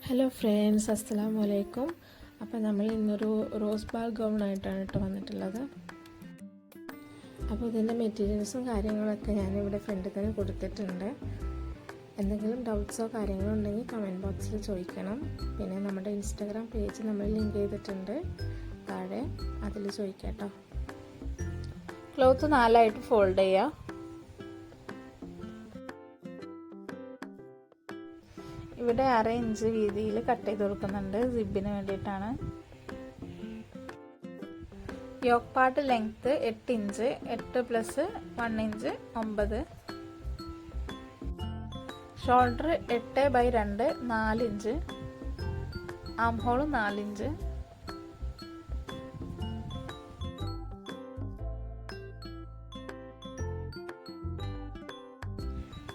Hello friends, അസ്സലാമു അലൈക്കും. അപ്പോൾ നമ്മൾ ഇന്നൊരു റോസ് ബാൾ ഗൗണായിട്ടാണ് വന്നിട്ടുള്ളത്. അപ്പോൾ ഇതിൻ്റെ മെറ്റീരിയൽസും കാര്യങ്ങളൊക്കെ ഞാനിവിടെ ഫ്രണ്ടിൽ തന്നെ കൊടുത്തിട്ടുണ്ട്. എന്തെങ്കിലും ഡൗട്ട്സോ കാര്യങ്ങളോ ഉണ്ടെങ്കിൽ കമൻറ്റ് ബോക്സിൽ ചോദിക്കണം. പിന്നെ നമ്മുടെ ഇൻസ്റ്റാഗ്രാം പേജ് നമ്മൾ ലിങ്ക് ചെയ്തിട്ടുണ്ട് താഴെ, അതിൽ ചോദിക്കാം കേട്ടോ. ക്ലോത്ത് 4 ഫോൾഡ് ചെയ്യുക. ഇവിടെ 1/2 ഇഞ്ച് വീതിയിൽ കട്ട് ചെയ്ത് കൊടുക്കുന്നുണ്ട്, സിബിന് വേണ്ടിയിട്ടാണ്. Yoke part length 8 inch, 8 + 1 inch 9. Shoulder 8/2 4 inch, arm hole 4 inch.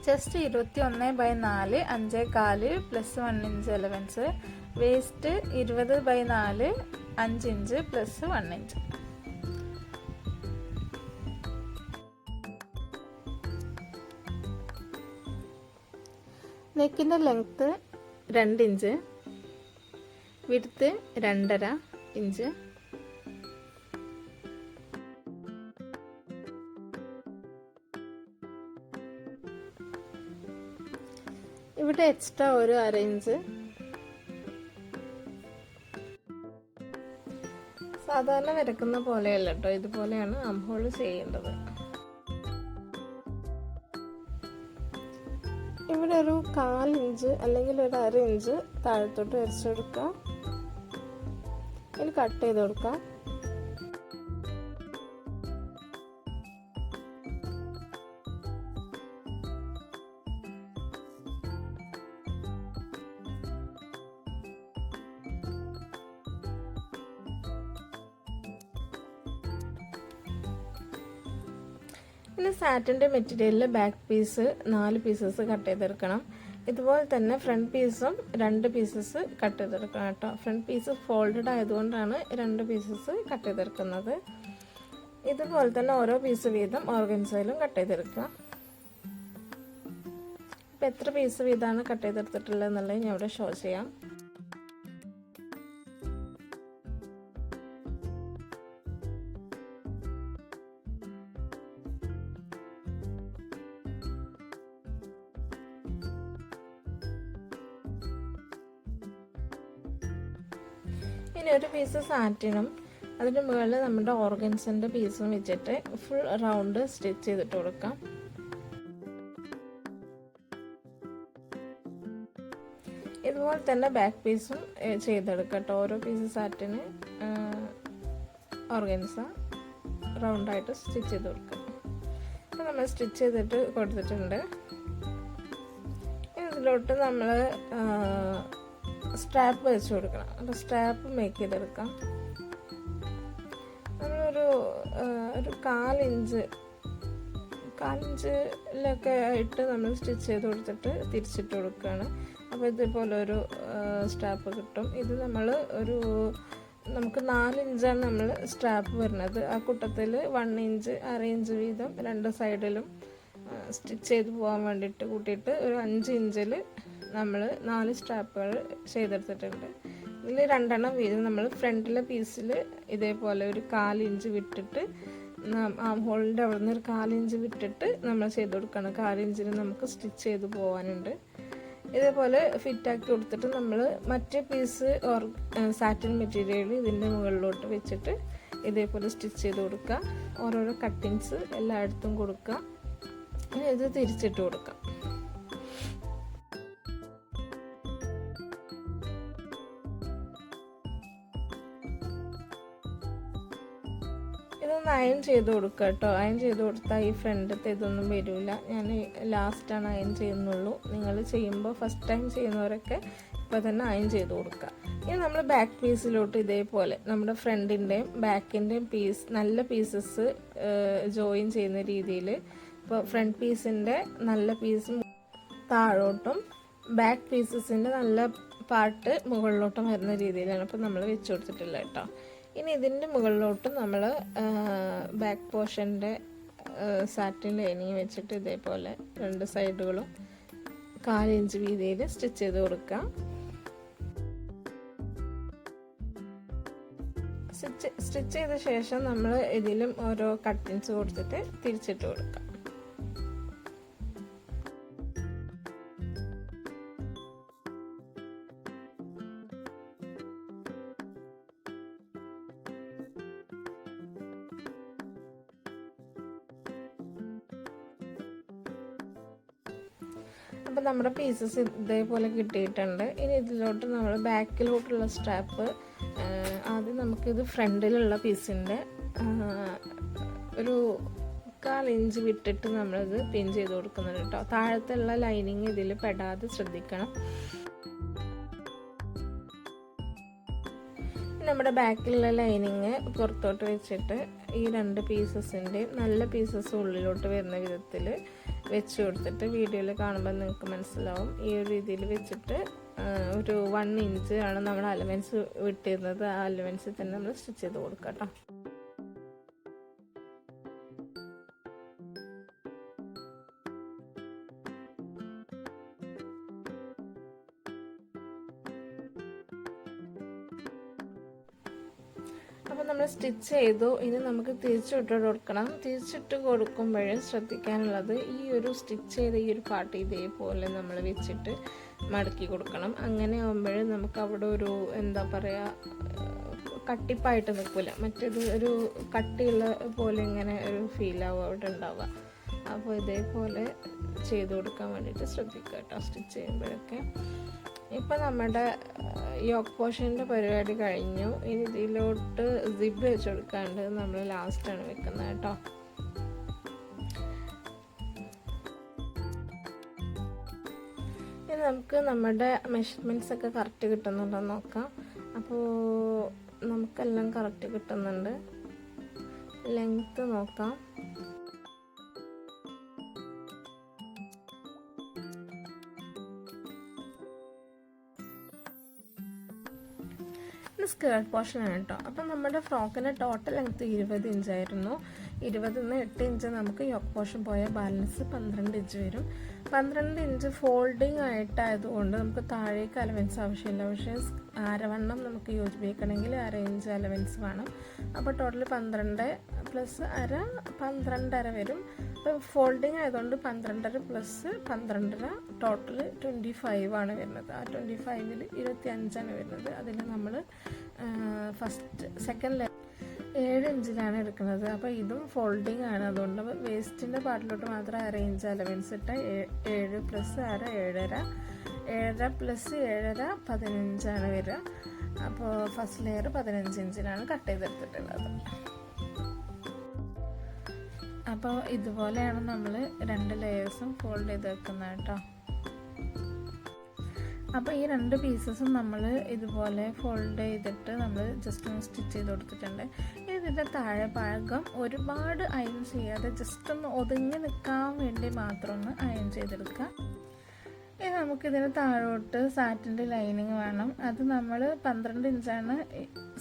Chest 21/4 5/4 + 1 inch allowance. Waist 20/4 5 inch + 1 inch. നെക്കിൻ്റെ ലെങ്ത്ത് 2 ഇഞ്ച്, വിഡ്ത്ത് 2.5 ഇഞ്ച്. ഇവിടെ എക്സ്ട്രാ ഒരു 1/2 ഇഞ്ച്. സാധാരണ വരക്കുന്ന പോലെയല്ല കേട്ടോ, ഇതുപോലെയാണ് ആം ഹോൾ ചെയ്യേണ്ടത്. ഇവിടെ ഒരു 1/4 ഇഞ്ച് അല്ലെങ്കിൽ ഒരു 1/2 ഇഞ്ച് താഴത്തോട്ട് വരച്ചെടുക്കാം. ഇനി കട്ട് ചെയ്ത് കൊടുക്കാം. ഇനി സാറ്റിൻ്റെ മെറ്റീരിയലിൽ ബാക്ക് പീസ് 4 പീസസ് കട്ട് ചെയ്തെടുക്കണം. ഇതുപോലെ തന്നെ ഫ്രണ്ട് പീസും 2 പീസസ് കട്ട് ചെയ്തെടുക്കണം കേട്ടോ. ഫ്രണ്ട് പീസ് ഫോൾഡഡ് ആയതുകൊണ്ടാണ് 2 പീസസ് കട്ട് ചെയ്തെടുക്കുന്നത്. ഇതുപോലെ തന്നെ ഓരോ പീസ് വീതം ഓർഗൻസയിലും കട്ട് ചെയ്തെടുക്കുക. ഇപ്പം എത്ര പീസ് വീതമാണ് കട്ട് ചെയ്തെടുത്തിട്ടുള്ളത് എന്നുള്ളത് ഞാൻ ഇവിടെ ഷോ ചെയ്യാം. ഇനി ഒരു പീസ് സാറ്റിനും അതിന് മുകളിൽ നമ്മുടെ ഓർഗൻസിൻ്റെ പീസും വെച്ചിട്ട് ഫുൾ റൗണ്ട് സ്റ്റിച്ച് ചെയ്തിട്ട് കൊടുക്കാം. ഇതുപോലെ തന്നെ ബാക്ക് പീസും ചെയ്തെടുക്കാം കേട്ടോ. ഓരോ പീസ് സാറ്റിന് ഓർഗൻസ റൗണ്ടായിട്ട് സ്റ്റിച്ച് ചെയ്ത് കൊടുക്കുക. അപ്പോൾ നമ്മൾ സ്റ്റിച്ച് ചെയ്തിട്ട് കൊടുത്തിട്ടുണ്ട്. ഇതിലോട്ട് നമ്മൾ സ്ട്രാപ്പ് വെച്ച് കൊടുക്കണം. അപ്പോൾ സ്ട്രാപ്പ് മേക്ക് ചെയ്തെടുക്കാം. നമ്മളൊരു 1/4 ഇഞ്ചിലൊക്കെ ആയിട്ട് നമ്മൾ സ്റ്റിച്ച് ചെയ്ത് കൊടുത്തിട്ട് തിരിച്ചിട്ട് കൊടുക്കുകയാണ്. അപ്പോൾ ഇതുപോലെ ഒരു സ്ട്രാപ്പ് കിട്ടും. ഇത് നമ്മൾ നമുക്ക് 4 ഇഞ്ചാണ് നമ്മൾ സ്ട്രാപ്പ് വരുന്നത്. ആ കൂട്ടത്തിൽ 1 ഇഞ്ച് 1/2 ഇഞ്ച് വീതം 2 സൈഡിലും സ്റ്റിച്ച് ചെയ്ത് പോകാൻ വേണ്ടിയിട്ട് കൂട്ടിയിട്ട് ഒരു 5 ഇഞ്ചിൽ നമ്മൾ 4 സ്ട്രാപ്പുകൾ ചെയ്തെടുത്തിട്ടുണ്ട്. ഇതിൽ 2 വീതം നമ്മൾ ഫ്രണ്ടിലെ പീസിൽ ഇതേപോലെ ഒരു 1/4 ഇഞ്ച് വിട്ടിട്ട് ആം ഹോളിൻ്റെ അവിടെ നിന്ന് ഒരു 1/4 ഇഞ്ച് വിട്ടിട്ട് നമ്മൾ ചെയ്ത് കൊടുക്കണം. 1/4 ഇഞ്ചിന് നമുക്ക് സ്റ്റിച്ച് ചെയ്ത് പോകാനുണ്ട്. ഇതേപോലെ ഫിറ്റാക്കി കൊടുത്തിട്ട് നമ്മൾ മറ്റേ പീസ് സാറ്റിൻ മെറ്റീരിയൽ ഇതിൻ്റെ മുകളിലോട്ട് വെച്ചിട്ട് ഇതേപോലെ സ്റ്റിച്ച് ചെയ്ത് കൊടുക്കുക. ഓരോരോ കട്ടിങ്സ് എല്ലായിടത്തും കൊടുക്കുക. ഇനി ഇത് തിരിച്ചിട്ട് കൊടുക്കാം. ഇതൊന്ന് അയൺ ചെയ്ത് കൊടുക്കുക കേട്ടോ. അയൺ ചെയ്ത് കൊടുത്താൽ ഈ ഫ്രണ്ടത്തെ ഇതൊന്നും വരില്ല. ഞാൻ ലാസ്റ്റാണ് അയൺ ചെയ്യുന്നുള്ളൂ. നിങ്ങൾ ചെയ്യുമ്പോൾ ഫസ്റ്റ് ടൈം ചെയ്യുന്നവരൊക്കെ ഇപ്പോൾ തന്നെ അയൺ ചെയ്ത് കൊടുക്കുക. ഇനി നമ്മൾ ബാക്ക് പീസിലോട്ട് ഇതേപോലെ നമ്മുടെ ഫ്രണ്ടിൻ്റെയും ബാക്കിൻ്റെയും പീസ് നല്ല പീസസ് ജോയിൻ ചെയ്യുന്ന രീതിയിൽ, ഇപ്പോൾ ഫ്രണ്ട് പീസിൻ്റെ നല്ല പീസ് താഴോട്ടും ബാക്ക് പീസസിൻ്റെ നല്ല പാർട്ട് മുകളിലോട്ടും വരുന്ന രീതിയിലാണ് ഇപ്പോൾ നമ്മൾ വെച്ച് കൊടുത്തിട്ടില്ല കേട്ടോ. ഇനി ഇതിൻ്റെ മുകളിലോട്ട് നമ്മൾ ബാക്ക് പോർഷൻ്റെ സാറ്റിൻ ലൈനിങ് വെച്ചിട്ട് ഇതേപോലെ 2 സൈഡുകളും 1/4 ഇഞ്ച് വീതിയിൽ സ്റ്റിച്ച് ചെയ്ത് കൊടുക്കാം. സ്റ്റിച്ച് ചെയ്ത ശേഷം നമ്മൾ ഇതിലും ഓരോ കട്ടിങ്സ് കൊടുത്തിട്ട് തിരിച്ചിട്ട് കൊടുക്കാം. അപ്പോൾ നമ്മുടെ പീസസ് ഇതേപോലെ കിട്ടിയിട്ടുണ്ട്. ഇനി ഇതിലോട്ട് നമ്മൾ ബാക്കിലോട്ടുള്ള സ്ട്രാപ്പ് ആദ്യം നമുക്കിത് ഫ്രണ്ടിലുള്ള പീസിൻ്റെ ഒരു 1/4 ഇഞ്ച് വിട്ടിട്ട് നമ്മളിത് പിൻ ചെയ്ത് കൊടുക്കുന്നുണ്ട് കേട്ടോ. താഴത്തുള്ള ലൈനിങ് ഇതിൽ പെടാതെ ശ്രദ്ധിക്കണം. നമ്മുടെ ബാക്കിലുള്ള ലൈനിങ് പുറത്തോട്ട് വെച്ചിട്ട് ഈ 2 പീസസിൻ്റെ നല്ല പീസസ് ഉള്ളിലോട്ട് വരുന്ന വിധത്തിൽ വെച്ച് കൊടുത്തിട്ട് വീഡിയോയിൽ കാണുമ്പോൾ നിങ്ങൾക്ക് മനസ്സിലാവും. ഈ ഒരു രീതിയിൽ വെച്ചിട്ട് ഒരു 1 ഇഞ്ച് ആണ് നമ്മൾ അലവൻസ് വിട്ടിരുന്നത്. ആ അലവൻസിൽ തന്നെ നമ്മൾ സ്റ്റിച്ച് ചെയ്ത് കൊടുക്കാം കേട്ടോ. അപ്പോൾ നമ്മൾ സ്റ്റിച്ച് ചെയ്തു. ഇനി നമുക്ക് തിരിച്ചിട്ട് കൊടുക്കണം. തിരിച്ചിട്ട് കൊടുക്കുമ്പോഴേ ശ്രദ്ധിക്കാനുള്ളത് ഈ ഒരു സ്റ്റിച്ച് ചെയ്ത ഈ ഒരു പാർട്ട് ഇതേപോലെ നമ്മൾ വെച്ചിട്ട് മടക്കി കൊടുക്കണം. അങ്ങനെ ആകുമ്പോഴേ നമുക്ക് അവിടെ ഒരു എന്താ പറയുക കട്ടിപ്പായിട്ട് നിൽക്കില്ല. മറ്റേത് ഒരു കട്ടിയുള്ള പോലെ ഇങ്ങനെ ഒരു ഫീലാവും അവിടെ ഉണ്ടാവുക. അപ്പോൾ ഇതേപോലെ ചെയ്ത് കൊടുക്കാൻ വേണ്ടിയിട്ട് ശ്രദ്ധിക്കുക കേട്ടോ സ്റ്റിച്ച് ചെയ്യുമ്പോഴൊക്കെ. ഇപ്പം നമ്മുടെ യോക്ക് പോർഷൻ്റെ പരിപാടി കഴിഞ്ഞു. ഇനി ഇതിലോട്ട് സിബ് വെച്ച് കൊടുക്കാണ്ട് നമ്മൾ ലാസ്റ്റാണ് വെക്കുന്നത് കേട്ടോ. ഇനി നമുക്ക് നമ്മുടെ മെഷർമെൻറ്റ്സ് ഒക്കെ കറക്റ്റ് കിട്ടുന്നുണ്ടോ നോക്കാം. അപ്പോൾ നമുക്കെല്ലാം കറക്റ്റ് കിട്ടുന്നുണ്ട്. ലെങ്ത്ത് നോക്കാം. സ്കേർട്ട് പോർഷനാണ് കേട്ടോ. അപ്പം നമ്മുടെ ഫ്രോക്കിൻ്റെ ടോട്ടൽ ലെങ്ത്ത് 20 ഇഞ്ചായിരുന്നു. 20-ന്ന് 8 ഇഞ്ച് നമുക്ക് യോക്ക് പോർഷൻ പോയ ബാലൻസ് 12 ഇഞ്ച് വരും. 12 ഇഞ്ച് ഫോൾഡിങ് ആയിട്ടായതുകൊണ്ട് നമുക്ക് താഴേക്ക് അലവൻസ് ആവശ്യമില്ല. പക്ഷേ അരവണ്ണം നമുക്ക് യോജിപ്പിക്കണമെങ്കിൽ 1/2 ഇഞ്ച് അലവൻസ് വേണം. അപ്പോൾ ടോട്ടൽ 12 പ്ലസ് അര 12.5 വരും. അപ്പോൾ ഫോൾഡിങ് ആയതുകൊണ്ട് 12.5 പ്ലസ് 12.5 ടോട്ടൽ 25 ആണ് വരുന്നത്. ആ 25-ൽ 25 ആണ് വരുന്നത്. അതിൽ നമ്മൾ സെക്കൻഡ് 7 ഇഞ്ചിലാണ് എടുക്കുന്നത്. അപ്പോൾ ഇതും ഫോൾഡിങ് ആണ്. അതുകൊണ്ട് വേസ്റ്റിൻ്റെ പാർട്ടിലോട്ട് മാത്രം 1/2 ഇഞ്ച് അലവൻസ് ഇട്ട 7 പ്ലസ് അര 7.5 7 പ്ലസ് 7.5 15 ആണ് വരിക. അപ്പോൾ ഫസ്റ്റ് ലെയർ 15 ഇഞ്ചിലാണ് കട്ട് ചെയ്തെടുത്തിട്ടുള്ളത്. അപ്പോൾ ഇതുപോലെയാണ് നമ്മൾ 2 ലെയേഴ്സും ഫോൾഡ് ചെയ്ത് വെക്കുന്നത് കേട്ടോ. അപ്പോൾ ഈ 2 പീസസും നമ്മൾ ഇതുപോലെ ഫോൾഡ് ചെയ്തിട്ട് നമ്മൾ ജസ്റ്റ് ഒന്ന് സ്റ്റിച്ച് ചെയ്ത് കൊടുത്തിട്ടുണ്ട്. ഇതിൻ്റെ താഴെ ഭാഗം ഒരുപാട് അയൺ ചെയ്യാതെ ജസ്റ്റ് ഒന്ന് ഒതുങ്ങി നിൽക്കാൻ വേണ്ടി മാത്രം ഒന്ന് അയൺ ചെയ്തെടുക്കുക. ഇനി നമുക്കിതിന് താഴോട്ട് സാറ്റിൻ്റെ ലൈനിങ് വേണം. അത് നമ്മൾ 12 ഇഞ്ചാണ്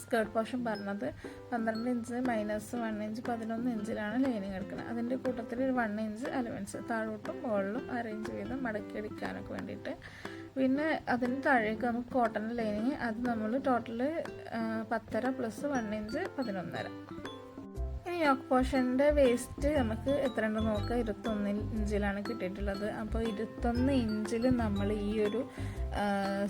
സ്കേർട്ട് പോർഷൻ പറഞ്ഞത്. 12 ഇഞ്ച് മൈനസ് 1 ഇഞ്ച് 11 ഇഞ്ചിലാണ് ലൈനിങ് എടുക്കുന്നത്. അതിൻ്റെ കൂട്ടത്തിൽ 1 ഇഞ്ച് അലവൻസ് താഴോട്ടും മുകളിലും 1/2 ഇഞ്ച് വീതം മടക്കി എടുക്കാനൊക്കെ വേണ്ടിയിട്ട്. പിന്നെ അതിന് താഴേക്ക് നമുക്ക് കോട്ടൺ ലൈനിങ് അത് നമ്മൾ ടോട്ടൽ 10.5 പ്ലസ് 1 ഇഞ്ച് 11.5. ഇനി യോക്ക് പോർഷൻ്റെ വേസ്റ്റ് നമുക്ക് എത്ര ഉണ്ട് നോക്കുക. 21 ഇഞ്ചിലാണ് കിട്ടിയിട്ടുള്ളത്. അപ്പോൾ 21 ഇഞ്ചിൽ നമ്മൾ ഈ ഒരു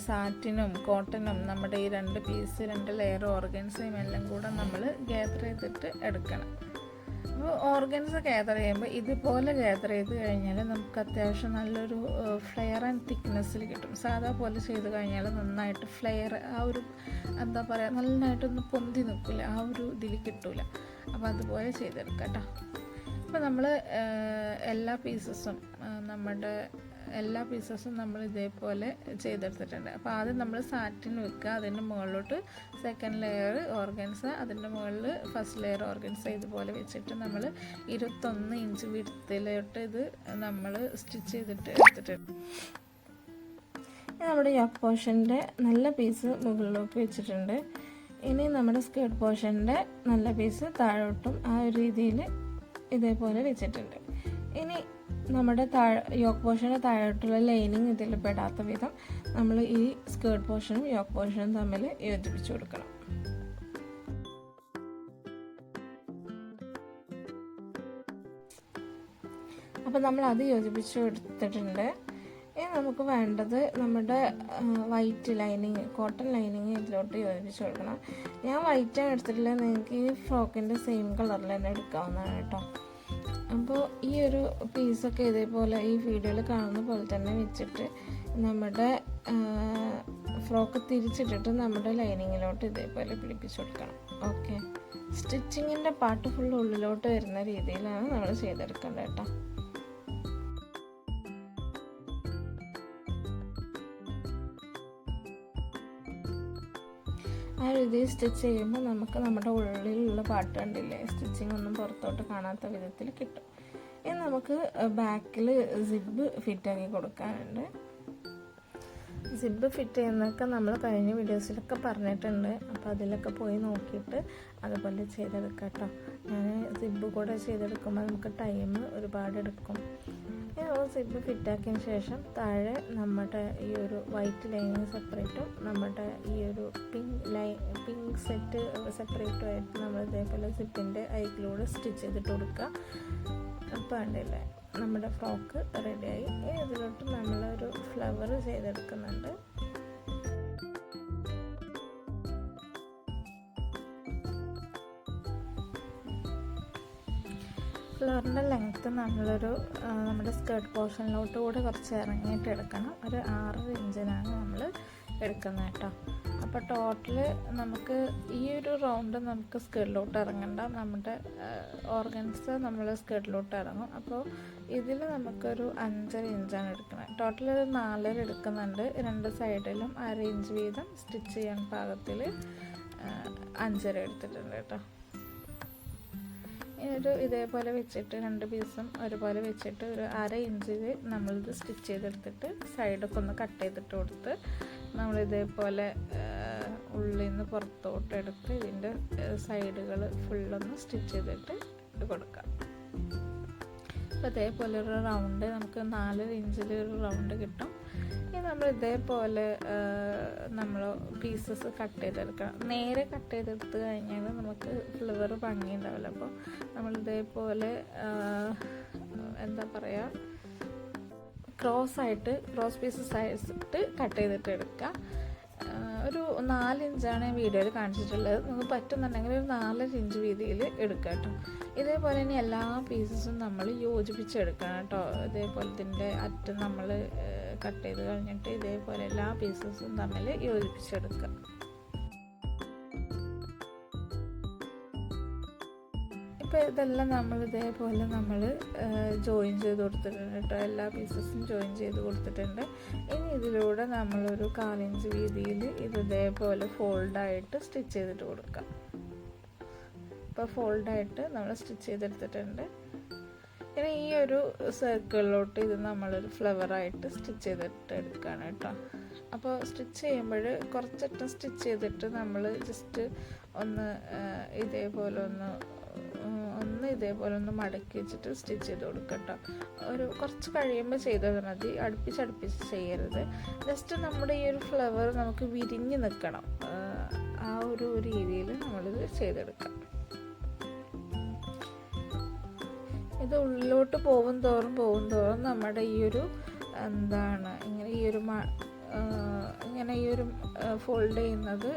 സാറ്റിനും കോട്ടനും നമ്മുടെ ഈ 2 പീസ് 2 ലെയർ ഓർഗൻസും എല്ലാം കൂടെ നമ്മൾ ഗ്യാദർ ചെയ്തിട്ട് എടുക്കണം. അപ്പോൾ ഓർഗൻസ് ഗ്യാദർ ചെയ്യുമ്പോൾ ഇതുപോലെ ഗ്യാദർ ചെയ്ത് കഴിഞ്ഞാൽ നമുക്ക് അത്യാവശ്യം നല്ലൊരു ഫ്ലെയർ ആൻഡ് തിക്നെസ്സിൽ കിട്ടും. സാധാ പോലെ ചെയ്ത് കഴിഞ്ഞാൽ നന്നായിട്ട് ഫ്ലെയർ ആ ഒരു എന്താ പറയുക നന്നായിട്ടൊന്ന് പൊന്തി നിൽക്കില്ല, ആ ഒരു ഇതിൽ കിട്ടില്ല. അപ്പോൾ അതുപോലെ ചെയ്തെടുക്കാം കേട്ടോ. അപ്പോൾ നമ്മൾ എല്ലാ പീസസും നമ്മൾ ഇതേപോലെ ചെയ്തെടുത്തിട്ടുണ്ട്. അപ്പോൾ ആദ്യം നമ്മൾ സാറ്റിൻ വെക്കുക. അതിൻ്റെ മുകളിലോട്ട് സെക്കൻഡ് ലെയർ ഓർഗൻസ, അതിൻ്റെ മുകളിൽ ഫസ്റ്റ് ലെയർ ഓർഗൻസ ഇതുപോലെ വെച്ചിട്ട് നമ്മൾ 21 ഇഞ്ച് വിഡ്ത്തിലോട്ട് ഇത് നമ്മൾ സ്റ്റിച്ച് ചെയ്തിട്ട് എടുത്തിട്ടുണ്ട്. നമ്മുടെ യോക്ക് പോർഷൻ്റെ നല്ല പീസ് മുകളിലോട്ട് വെച്ചിട്ടുണ്ട്. ഇനി നമ്മുടെ സ്കേർട്ട് പോർഷൻ്റെ നല്ല പീസ് താഴോട്ടും ആ ഒരു രീതിയിൽ ഇതേപോലെ വെച്ചിട്ടുണ്ട്. ഇനി നമ്മുടെ യോക്ക് പോർഷൻ്റെ താഴോട്ടുള്ള ലൈനിങ് ഇതിൽ പെടാത്ത വിധം നമ്മൾ ഈ സ്കേർട്ട് പോർഷനും യോക്ക് പോർഷനും തമ്മിൽ യോജിപ്പിച്ച് കൊടുക്കണം. അപ്പോൾ നമ്മൾ അത് യോജിപ്പിച്ച് എടുത്തിട്ടുണ്ട്. ഇനി നമുക്ക് വേണ്ടത് നമ്മുടെ വൈറ്റ് ലൈനിങ്, കോട്ടൺ ലൈനിങ് ഇതിലോട്ട് യോജിപ്പിച്ച് കൊടുക്കണം. ഞാൻ വൈറ്റാണ് എടുത്തിട്ടുള്ളത്, നിങ്ങൾക്ക് ഈ ഫ്രോക്കിൻ്റെ സെയിം കളറിൽ തന്നെ എടുക്കാവുന്നതാണ് കേട്ടോ. അപ്പോൾ ഈ ഒരു പീസൊക്കെ ഇതേപോലെ ഈ വീഡിയോയിൽ കാണുന്ന പോലെ തന്നെ വെച്ചിട്ട് നമ്മുടെ ഫ്രോക്ക് തിരിച്ചിട്ടിട്ട് നമ്മുടെ ലൈനിങ്ങിലോട്ട് ഇതേപോലെ പിടിപ്പിച്ച് കൊടുക്കണം. ഓക്കെ, സ്റ്റിച്ചിങ്ങിൻ്റെ പാർട്ട് ഫുൾ ഉള്ളിലോട്ട് വരുന്ന രീതിയിലാണ് നമ്മൾ ചെയ്തെടുക്കേണ്ടത് കേട്ടോ. ആ രീതിയിൽ സ്റ്റിച്ച് ചെയ്യുമ്പോൾ നമുക്ക് നമ്മുടെ ഉള്ളിലുള്ള പാർട്ട് കണ്ടില്ലേ, സ്റ്റിച്ചിങ് ഒന്നും പുറത്തോട്ട് കാണാത്ത വിധത്തിൽ കിട്ടും. ഇനി നമുക്ക് ബാക്കിൽ സിബ് ഫിറ്റാക്കി കൊടുക്കാനുണ്ട്. സിബ് ഫിറ്റ് ചെയ്യുന്നതൊക്കെ നമ്മൾ കഴിഞ്ഞ വീഡിയോസിലൊക്കെ പറഞ്ഞിട്ടുണ്ട്. അപ്പോൾ അതിലൊക്കെ പോയി നോക്കിയിട്ട് അതുപോലെ ചെയ്തെടുക്കാം കേട്ടോ. ഞാൻ സിബ് കൂടെ ചെയ്തെടുക്കുമ്പോൾ നമുക്ക് ടൈം ഒരുപാട് എടുക്കും. സിബ് ഫിറ്റാക്കിയതിന് ശേഷം താഴെ നമ്മുടെ ഈ ഒരു വൈറ്റ് ലൈനിങ് സെപ്പറേറ്റും നമ്മുടെ ഈ ഒരു പിങ്ക് സെറ്റ് സെപ്പറേറ്റും ആയിട്ട് നമ്മൾ ഇതേപോലെ സിപ്പിൻ്റെ അരികിലൂടെ സ്റ്റിച്ച് ചെയ്തിട്ട് കൊടുക്കുക. അപ്പോൾ കണ്ടില്ലേ, നമ്മുടെ ഫ്രോക്ക് റെഡിയായി. ഇതിലോട്ട് നമ്മളൊരു ഫ്ലവർ ചെയ്തെടുക്കുന്നുണ്ട്. ഫ്ലവറിൻ്റെ ലെങ്ത്ത് നമ്മുടെ സ്കേർട്ട് പോർഷനിലോട്ട് കൂടെ കുറച്ച് ഇറങ്ങിയിട്ട് എടുക്കണം. ഒരു 6 ഇഞ്ചിനാണ് നമ്മൾ എടുക്കുന്നത് കേട്ടോ. അപ്പോൾ ടോട്ടൽ നമുക്ക് ഈ ഒരു റൗണ്ട് നമുക്ക് സ്കേർട്ടിലോട്ട് ഇറങ്ങണ്ട, നമ്മുടെ ഓർഗൻസ് നമ്മൾ സ്കേർട്ടിലോട്ട് ഇറങ്ങും. അപ്പോൾ ഇതിൽ നമുക്കൊരു 5.5 ഇഞ്ചാണ് എടുക്കുന്നത്. ടോട്ടൽ 4 എടുക്കുന്നുണ്ട്. 2 സൈഡിലും 1/2 ഇഞ്ച് വീതം സ്റ്റിച്ച് ചെയ്യാൻ പാകത്തിൽ 5.5 എടുത്തിട്ടുണ്ട് കേട്ടോ. ഇതേപോലെ വെച്ചിട്ട് 2 പീസും ഒരുപോലെ വെച്ചിട്ട് ഒരു 1/2 ഇഞ്ചിൽ നമ്മളിത് സ്റ്റിച്ച് ചെയ്തെടുത്തിട്ട് സൈഡൊക്കെ ഒന്ന് കട്ട് ചെയ്തിട്ട് കൊടുത്ത് നമ്മളിതേപോലെ ഉള്ളിൽ നിന്ന് പുറത്തോട്ട് എടുത്ത് ഇതിൻ്റെ സൈഡുകൾ ഫുള്ളൊന്ന് സ്റ്റിച്ച് ചെയ്തിട്ട് കൊടുക്കാം. അപ്പോൾ ഇതേപോലെ ഒരു റൗണ്ട് നമുക്ക് 4 ഇഞ്ചിൽ ഒരു റൗണ്ട് കിട്ടും. ഇനി നമ്മൾ ഇതേപോലെ നമ്മൾ പീസസ് കട്ട് ചെയ്തെടുക്കണം. നേരെ കട്ട് ചെയ്തെടുത്ത് കഴിഞ്ഞാൽ നമുക്ക് ഫ്ലവർ ഭംഗിയുണ്ടാവില്ല. അപ്പോൾ നമ്മൾ ഇതേപോലെ എന്താ പറയുക, ക്രോസ് പീസസ് ആയിട്ട് കട്ട് ചെയ്തിട്ട് എടുക്കുക. ഒരു 4 ഇഞ്ചാണ് ഞാൻ വീഡിയോയിൽ കാണിച്ചിട്ടുള്ളത്. നമുക്ക് പറ്റുന്നുണ്ടെങ്കിൽ ഒരു 4 ഇഞ്ച് വീതിയിൽ എടുക്കുക കേട്ടോ. ഇതേപോലെ തന്നെ എല്ലാ പീസസും നമ്മൾ യോജിപ്പിച്ചെടുക്കണം കേട്ടോ. ഇതേപോലെ ഇതിൻ്റെ അറ്റം നമ്മൾ കട്ട് ചെയ്ത് കഴിഞ്ഞിട്ട് ഇതേപോലെ എല്ലാ പീസസും തമ്മിൽ യോജിപ്പിച്ചെടുക്കുക. ഇപ്പോൾ ഇതെല്ലാം നമ്മൾ ഇതേപോലെ ജോയിൻ ചെയ്ത് കൊടുത്തിട്ടുണ്ട് കേട്ടോ. എല്ലാ പീസസും ജോയിൻ ചെയ്ത് കൊടുത്തിട്ടുണ്ട്. ഇനി ഇതിലൂടെ നമ്മളൊരു 1/4 ഇഞ്ച് വീതിയിൽ ഇതേപോലെ ഫോൾഡായിട്ട് സ്റ്റിച്ച് ചെയ്തിട്ട് കൊടുക്കാം. ഇപ്പോൾ ഫോൾഡായിട്ട് നമ്മൾ സ്റ്റിച്ച് ചെയ്തെടുത്തിട്ടുണ്ട്. ഇനി ഈ ഒരു സർക്കിളിലോട്ട് ഇത് നമ്മളൊരു ഫ്ലവറായിട്ട് സ്റ്റിച്ച് ചെയ്തിട്ട് എടുക്കുകയാണ് കേട്ടോ. അപ്പോൾ സ്റ്റിച്ച് ചെയ്യുമ്പോൾ കുറച്ചിട്ട് സ്റ്റിച്ച് ചെയ്തിട്ട് നമ്മൾ ജസ്റ്റ് ഒന്ന് ഇതേപോലെ മടക്കി വെച്ചിട്ട് സ്റ്റിച്ച് ചെയ്ത് കൊടുക്കട്ടോ. ഒരു കുറച്ച് കഴിയുമ്പോൾ ചെയ്താൽ മതി, അടുപ്പിച്ച് ചെയ്യരുത്. ജസ്റ്റ് നമ്മുടെ ഈ ഒരു ഫ്ലവർ നമുക്ക് വിരിഞ്ഞ് നിൽക്കണം. ആ ഒരു രീതിയിൽ നമ്മളിത് ചെയ്തെടുക്കാം. ഇത് ഉള്ളിലോട്ട് പോകും തോറും നമ്മുടെ ഈ ഒരു ഇങ്ങനെ ഈ ഒരു ഫോൾഡ് ചെയ്യുന്നത്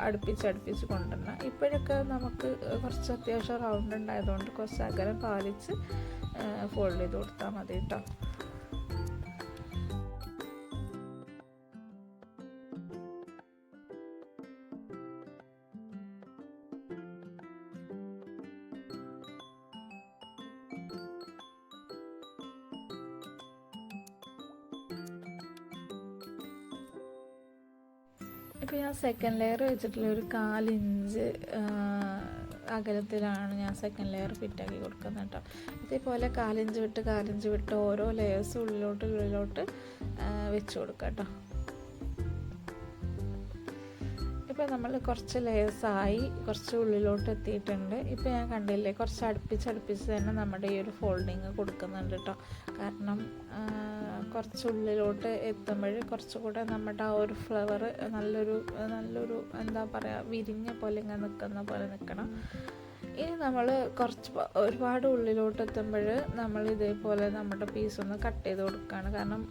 അടുപ്പിച്ച് കൊണ്ടുവരണം. ഇപ്പോഴൊക്കെ നമുക്ക് കുറച്ച് അത്യാവശ്യം റൗണ്ട് ഉണ്ടായതുകൊണ്ട് കുറച്ച് അകലം പാലിച്ച് ഫോൾഡ് ചെയ്ത് കൊടുത്താൽ മതി കേട്ടോ. ഇപ്പോൾ ഞാൻ സെക്കൻഡ് ലെയർ വെച്ചിട്ടുള്ള ഒരു 1/4 ഇഞ്ച് അകലത്തിലാണ് ഞാൻ സെക്കൻഡ് ലെയർ ഫിറ്റാക്കി കൊടുക്കുന്നത് കേട്ടോ. ഇതേപോലെ 1/4 ഇഞ്ച് വിട്ട് ഓരോ ലെയേഴ്സ് ഉള്ളിലോട്ട് വെച്ച് കൊടുക്കാം കേട്ടോ. ഇപ്പോൾ നമ്മൾ കുറച്ച് ലെയേഴ്സായി കുറച്ച് ഉള്ളിലോട്ട് എത്തിയിട്ടുണ്ട്. ഇപ്പോൾ ഞാൻ കണ്ടില്ലേ, കുറച്ച് അടുപ്പിച്ച് തന്നെ നമ്മുടെ ഈ ഒരു ഫോൾഡിങ് കൊടുക്കുന്നുണ്ട് കേട്ടോ. കാരണം കുറച്ച് ഉള്ളിലോട്ട് എത്തുമ്പോൾ കുറച്ചുകൂടെ നമ്മുടെ ആ ഒരു ഫ്ലവർ നല്ലൊരു എന്താ പറയുക, വിരിഞ്ഞ പോലെ ഇങ്ങനെ നിൽക്കുന്ന പോലെ നിൽക്കണം. ഇനി നമ്മൾ ഒരുപാട് ഉള്ളിലോട്ട് എത്തുമ്പോൾ നമ്മൾ ഇതേപോലെ നമ്മുടെ പീസൊന്ന് കട്ട് ചെയ്ത് കൊടുക്കുകയാണ്. കാരണം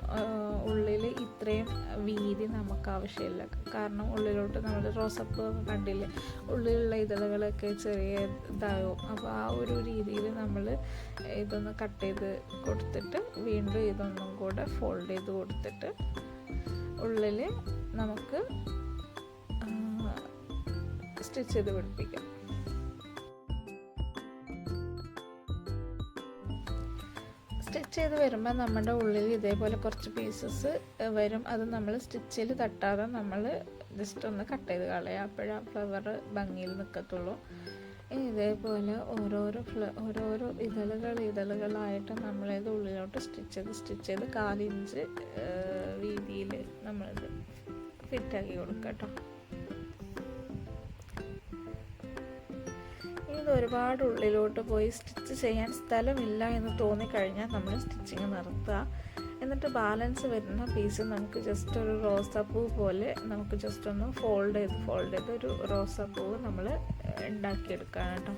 ഉള്ളിൽ ഇത്രയും വീതി നമുക്ക് ആവശ്യമില്ല. കാരണം ഉള്ളിലോട്ട് നമ്മൾ റോസപ്പ് കണ്ടില്ലേ, ഉള്ളിലുള്ള ഇതളുകളൊക്കെ ചെറിയ ഇതാവും. അപ്പോൾ ആ ഒരു രീതിയിൽ നമ്മൾ ഇതൊന്ന് കട്ട് ചെയ്ത് കൊടുത്തിട്ട് വീണ്ടും ഇതൊന്നും കൂടെ ഫോൾഡ് ചെയ്ത് കൊടുത്തിട്ട് ഉള്ളിൽ നമുക്ക് സ്റ്റിച്ച് ചെയ്ത് പിടിപ്പിക്കാം. സ്റ്റിച്ച് ചെയ്ത് വരുമ്പോൾ നമ്മുടെ ഉള്ളിൽ ഇതേപോലെ കുറച്ച് പീസസ് വരും. അത് നമ്മൾ സ്റ്റിച്ചിൽ തട്ടാതെ നമ്മൾ ജസ്റ്റ് ഒന്ന് കട്ട് ചെയ്ത് കളയാം. അപ്പോഴാ ഫ്ലവർ ഭംഗിയിൽ നിൽക്കത്തുള്ളൂ. ഇതേപോലെ ഓരോരോ ഇതളുകളായിട്ട് നമ്മളിത് ഉള്ളിലോട്ട് സ്റ്റിച്ച് ചെയ്ത് 1/4 ഇഞ്ച് വീതിയിൽ നമ്മളിത് ഫിറ്റാക്കി കൊടുക്കാം കേട്ടോ. ഇത് ഒരുപാട് ഉള്ളിലോട്ട് പോയി സ്റ്റിച്ച് ചെയ്യാൻ സ്ഥലമില്ല എന്ന് തോന്നിക്കഴിഞ്ഞാൽ നമ്മൾ സ്റ്റിച്ചിങ് നിർത്തുക. എന്നിട്ട് ബാലൻസ് വരുന്ന പീസ് നമുക്ക് ജസ്റ്റ് ഒരു റോസാപ്പൂ പോലെ നമുക്ക് ജസ്റ്റ് ഒന്ന് ഫോൾഡ് ചെയ്ത് ഒരു റോസാപ്പൂവ് നമ്മൾ ഉണ്ടാക്കിയെടുക്കുകയാണ് കേട്ടോ.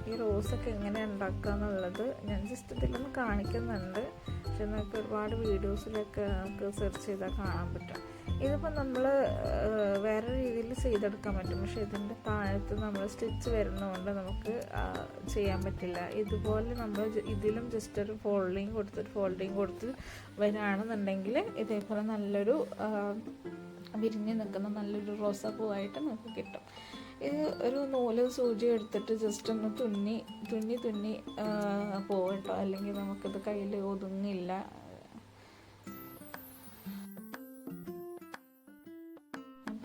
ഈ റോസൊക്കെ എങ്ങനെ ഉണ്ടാക്കുക എന്നുള്ളത് ഞാൻ ജസ്റ്റ് ഇതിലൊന്ന് കാണിക്കുന്നുണ്ട്. പക്ഷെ നമുക്ക് ഒരുപാട് വീഡിയോസിലൊക്കെ നമുക്ക് സെർച്ച് ചെയ്താൽ കാണാൻ പറ്റും. ഇതിപ്പോൾ നമ്മൾ വേറെ രീതിയിൽ ചെയ്തെടുക്കാൻ പറ്റും. പക്ഷേ ഇതിൻ്റെ താഴത്ത് നമ്മൾ സ്റ്റിച്ച് വരുന്നതുകൊണ്ട് നമുക്ക് ചെയ്യാൻ പറ്റില്ല. ഇതുപോലെ നമ്മൾ ഇതിലും ജസ്റ്റ് ഒരു ഫോൾഡിങ് കൊടുത്ത് വരികയാണെന്നുണ്ടെങ്കിൽ ഇതേപോലെ നല്ലൊരു വിരിഞ്ഞ് നിൽക്കുന്ന നല്ലൊരു റോസാപ്പൂവായിട്ട് നമുക്ക് കിട്ടും. ഇത് ഒരു നൂല് സൂചി എടുത്തിട്ട് ജസ്റ്റ് ഒന്ന് തുന്നി പോകട്ടോ, അല്ലെങ്കിൽ നമുക്കിത് കയ്യിൽ ഒതുങ്ങില്ല.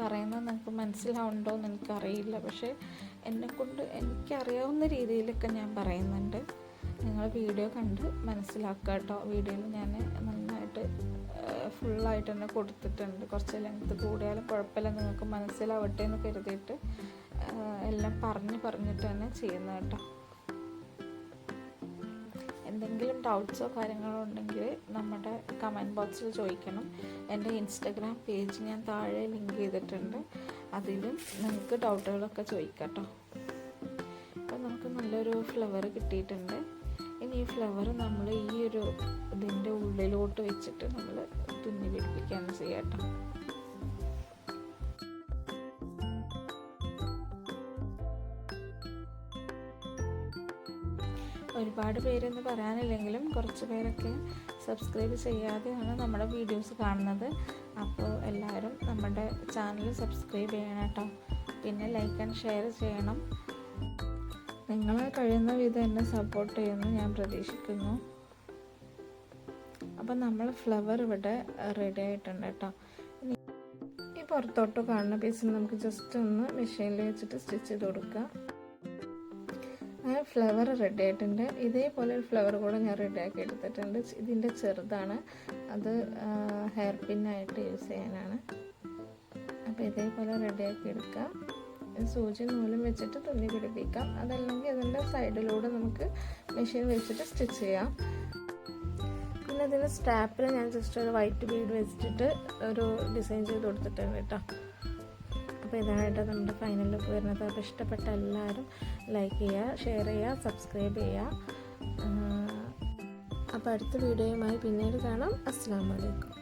പറയുന്നത് നിങ്ങൾക്ക് മനസ്സിലാവുന്നുണ്ടോ എന്ന് എനിക്കറിയില്ല. പക്ഷേ എനിക്കറിയാവുന്ന രീതിയിലൊക്കെ ഞാൻ പറയുന്നുണ്ട്. നിങ്ങൾ വീഡിയോ കണ്ട് മനസ്സിലാക്കുക കേട്ടോ. വീഡിയോയിൽ ഞാൻ നന്നായിട്ട് ഫുള്ളായിട്ട് തന്നെ കൊടുത്തിട്ടുണ്ട്. കുറച്ച് ലെങ്ത്ത് കൂടിയാലും കുഴപ്പമില്ല, നിങ്ങൾക്ക് മനസ്സിലാവട്ടെ എന്ന് കരുതിയിട്ട് എല്ലാം പറഞ്ഞിട്ട് തന്നെ ചെയ്യുന്നത് കേട്ടോ. എന്തെങ്കിലും ഡൗട്ട്സോ കാര്യങ്ങളോ ഉണ്ടെങ്കിൽ നമ്മുടെ കമൻറ്റ് ബോക്സിൽ ചോദിക്കണം. എൻ്റെ ഇൻസ്റ്റഗ്രാം പേജ് ഞാൻ താഴെ ലിങ്ക് ചെയ്തിട്ടുണ്ട്. അതിലും നിങ്ങൾക്ക് ഡൗട്ടുകളൊക്കെ ചോദിക്കാം കേട്ടോ. അപ്പോൾ നമുക്ക് നല്ലൊരു ഫ്ലവർ കിട്ടിയിട്ടുണ്ട്. ഇനി ഈ ഫ്ലവർ നമ്മൾ ഈ ഒരു ഇതിൻ്റെ ഉള്ളിലോട്ട് വെച്ചിട്ട് നമ്മൾ തുന്നി പിടിപ്പിക്കുകയാണ് ചെയ്യുക കേട്ടോ. ഒരുപാട് പേരെന്ന് പറയാനില്ലെങ്കിലും കുറച്ച് പേരൊക്കെ സബ്സ്ക്രൈബ് ചെയ്യാതെയാണ് നമ്മുടെ വീഡിയോസ് കാണുന്നത്. അപ്പോൾ എല്ലാവരും നമ്മുടെ ചാനൽ സബ്സ്ക്രൈബ് ചെയ്യണം കേട്ടോ. പിന്നെ ലൈക്ക് ആൻഡ് ഷെയർ ചെയ്യണം. നിങ്ങളെ കഴിയുന്ന വിധം എന്നെ സപ്പോർട്ട് ചെയ്യുമെന്ന് ഞാൻ പ്രതീക്ഷിക്കുന്നു. അപ്പം നമ്മൾ ഫ്ലവർ ഇവിടെ റെഡി ആയിട്ടുണ്ട് കേട്ടോ. ഈ പുറത്തോട്ട് കാണുന്ന പീസിന് നമുക്ക് ജസ്റ്റ് ഒന്ന് മെഷീനിൽ വെച്ചിട്ട് സ്റ്റിച്ച് ചെയ്ത് കൊടുക്കുക. അങ്ങനെ ഫ്ലവർ റെഡി ആയിട്ടുണ്ട്. ഇതേപോലെ ഒരു ഫ്ലവർ കൂടെ ഞാൻ റെഡിയാക്കി എടുത്തിട്ടുണ്ട്. ഇതിൻ്റെ ചെറുതാണ്, അത് ഹെയർ പിന്നായിട്ട് യൂസ് ചെയ്യാനാണ്. അപ്പോൾ ഇതേപോലെ റെഡിയാക്കി എടുക്കാം. സൂചി നൂലും വെച്ചിട്ട് തുന്നി പിടിപ്പിക്കാം. അതല്ലെങ്കിൽ അതിൻ്റെ സൈഡിലൂടെ നമുക്ക് മെഷീൻ വെച്ചിട്ട് സ്റ്റിച്ച് ചെയ്യാം. പിന്നെ ഇതിന് സ്റ്റാപ്പിൽ ഞാൻ ജസ്റ്റ് ഒരു വൈറ്റ് ബീഡ് വെച്ചിട്ട് ഒരു ഡിസൈൻ ചെയ്ത് കൊടുത്തിട്ടുണ്ട് കേട്ടോ. അപ്പോൾ ഇതായിട്ട് നമ്മുടെ ഫൈനൽ ലുക്ക് വരുന്നത്. അപ്പോൾ ഇഷ്ടപ്പെട്ട എല്ലാവരും ലൈക്ക് ചെയ്യുക, ഷെയർ ചെയ്യുക, സബ്സ്ക്രൈബ് ചെയ്യുക. അപ്പോൾ അടുത്ത വീഡിയോയുമായി പിന്നീട് കാണാം. അസ്സലാമു അലൈക്കും.